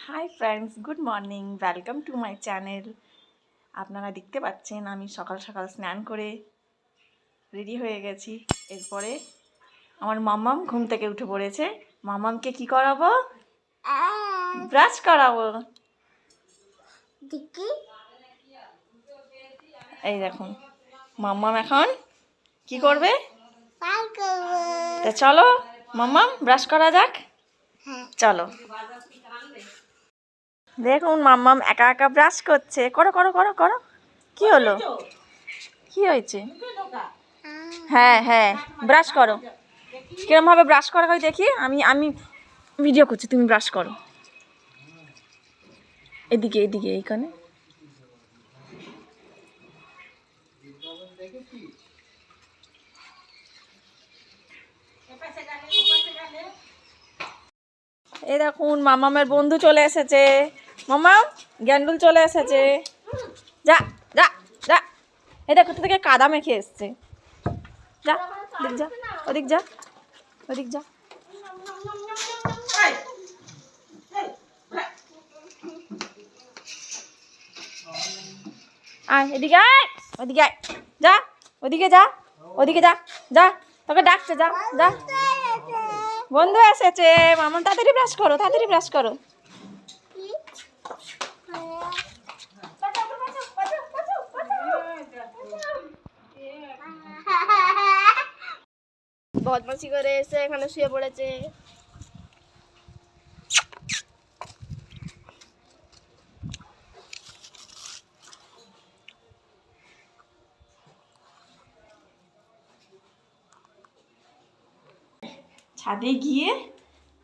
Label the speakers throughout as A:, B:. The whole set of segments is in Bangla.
A: Hi friends, good morning, welcome to my channel. আপনারা দেখতে পাচ্ছেন আমি সকাল সকাল স্নান করে রেডি হয়ে গেছি। এরপরে আমার মাম্মাম ঘুম থেকে উঠে পড়েছে। মাম্মামকে কি করাবো? ব্রাশ করাবো। এই দেখুন মাম্মাম এখন কি করবে? তা চলো মাম্মাম ব্রাশ করা যাক। চলো। দেখুন মাম্মাম একা একা ব্রাশ করছে। করো করো করো করো। কি হলো? কি হয়েছে? হ্যাঁ হ্যাঁ, ব্রাশ করো। কিরম ভাবে ব্রাশ করা হয় দেখি। আমি আমি ভিডিও করছি, তুমি ব্রাশ করো। এদিকে এদিকে এইখানে। এই দেখুন মামামের বন্ধু চলে এসেছে। মামাম গ্যান্ডুল চলে এসেছে। যা যা যা। এই দেখো থেকে কাদা মেখে এসছে। যা ওদিক যা, ওদিক যা, ওদিক যা। আয় এদিকে আয়, ওদিকে আয়, যা ওদিকে যা, ওদিকে যা, যা তোকে ডাকছে, যা যা। বন্ধু এসেছে। মামা তাড়াতাড়ি ব্রাশ করো, তাড়াতাড়ি ব্রাশ করো। বদমাশি করে এসে এখানে শুয়ে পড়েছে। ছাদে গিয়ে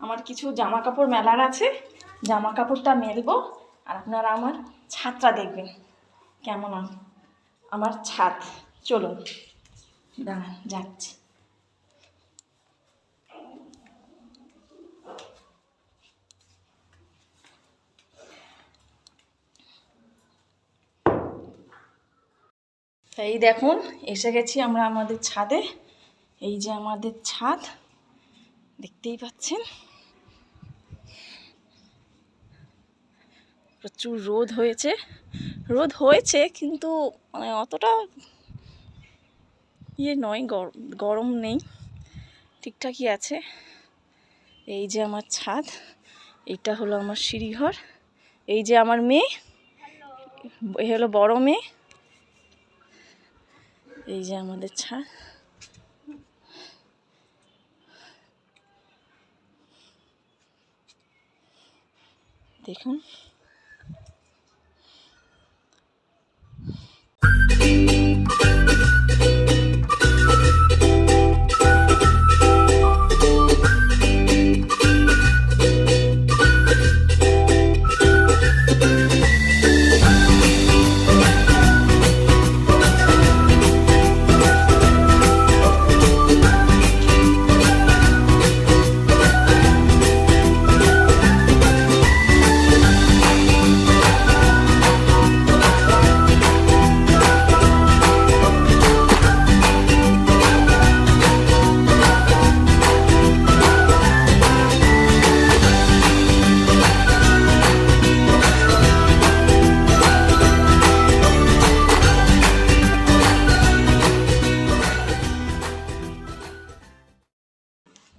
A: আমার কিছু জামা কাপড় মেলার আছে, জামা কাপড়টা মেলবো। আর আপনারা আমার ছাদটা দেখবেন কেমন আমার ছাদ। চলুন দাঁড়ান, যাচ্ছি। এই দেখুন এসে গেছি আমরা আমাদের ছাদে। এই যে আমাদের ছাদ, দেখতেই পাচ্ছেন। প্রচুর রোদ হয়েছে, রোদ হয়েছে কিন্তু মানে অতটা ইয়ে নয়, গরম নেই, ঠিকঠাকই আছে। এই যে আমার ছাদ, এইটা হলো আমার সিঁড়িঘর। এই যে আমার মেয়ে, এই হলো বড় মেয়ে। এই যে আমাদের ছাদ। দেখুন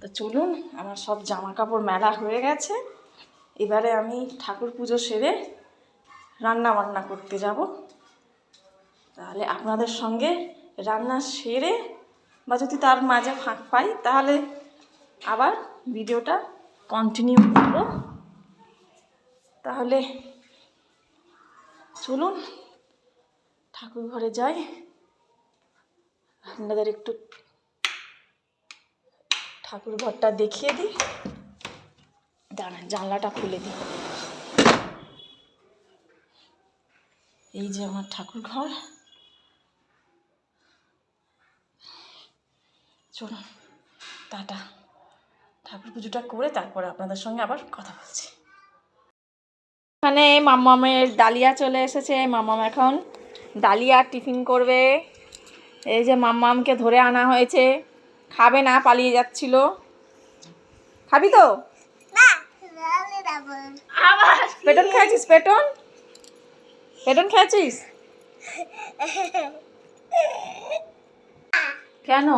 A: তো চলুন, আমার সব জামা কাপড় মেলা হয়ে গেছে। এবারে আমি ঠাকুর পুজো সেরে রান্না বান্না করতে যাব। তাহলে আপনাদের সঙ্গে রান্না সেরে বা যদি তার মাঝে ফাঁক পাই তাহলে আবার ভিডিওটা কন্টিনিউ করব। তাহলে চলুন ঠাকুর ঘরে যাই, আপনাদের একটু ঠাকুর ঘরটা দেখিয়ে দিই। দাঁড়ান জানলাটা খুলে দিই। এই যে আমার ঠাকুর ঘর। চলুন টাটা, ঠাকুর পুজোটা করে তারপরে আপনাদের সঙ্গে আবার কথা বলছি। এখানে মাম্মামের ডালিয়া চলে এসেছে। মাম্মাম এখন ডালিয়া টিফিন করবে। এই যে মাম্মামকে ধরে আনা হয়েছে, খাবে না, পালিয়ে যাচ্ছিল। খাবি তো?
B: আবার
A: পেটন খেয়েছিস? পেটন পেটন খেয়েছিস? কেন?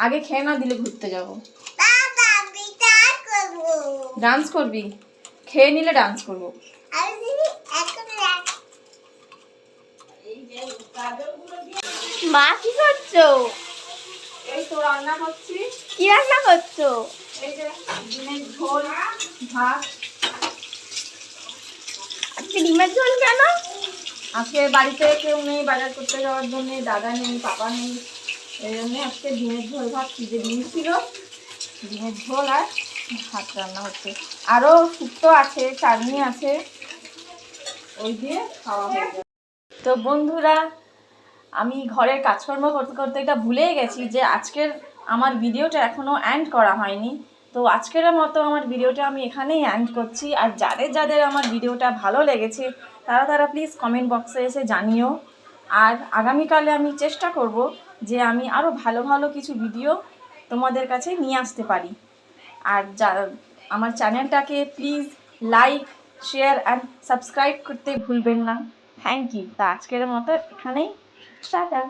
A: আগে খেয়ে না দিলে ঘুরতে যাবো। ডান্স করবি? খেয়ে নিলে ডান্স করবো।
B: মা কি করছো?
A: এই তো রান্না করছি।
B: কি রান্না করছো?
A: এই যে ডিমের ঝোল, ভাত।
B: আজকে ডিমের ঝোল কেন?
A: আজকে বাড়িতে কেউ নেই বাজার করতে যাওয়ার জন্য, দাদা নেই, পাপা নেই, এই জন্য আজকে ডিমের ঝোল ভাত। যে ডিম ছিল, ডিমের ঝোল আর ভাত রান্না হচ্ছে। আরও শুক্তো আছে, চাটনি আছে, ওই দিয়ে খাওয়া হয়ে যাবে। তো বন্ধুরা, আমি ঘরের কাজকর্ম করতে করতে এটা ভুলেই গেছি যে আজকের আমার ভিডিওটা এখনও এন্ড করা হয়নি। তো আজকের মতো আমার ভিডিওটা আমি এখানেই এন্ড করছি। আর যাদের যাদের আমার ভিডিওটা ভালো লেগেছে তারা প্লিজ কমেন্ট বক্সে এসে জানিও। আর আগামীকালে আমি চেষ্টা করব যে আমি আরও ভালো ভালো কিছু ভিডিও তোমাদের কাছে নিয়ে আসতে পারি। আর আমার চ্যানেলটাকে please like, share and subscribe করতে ভুলবেন না। Thank you. তা আজকের মতো এখানেই টাটা।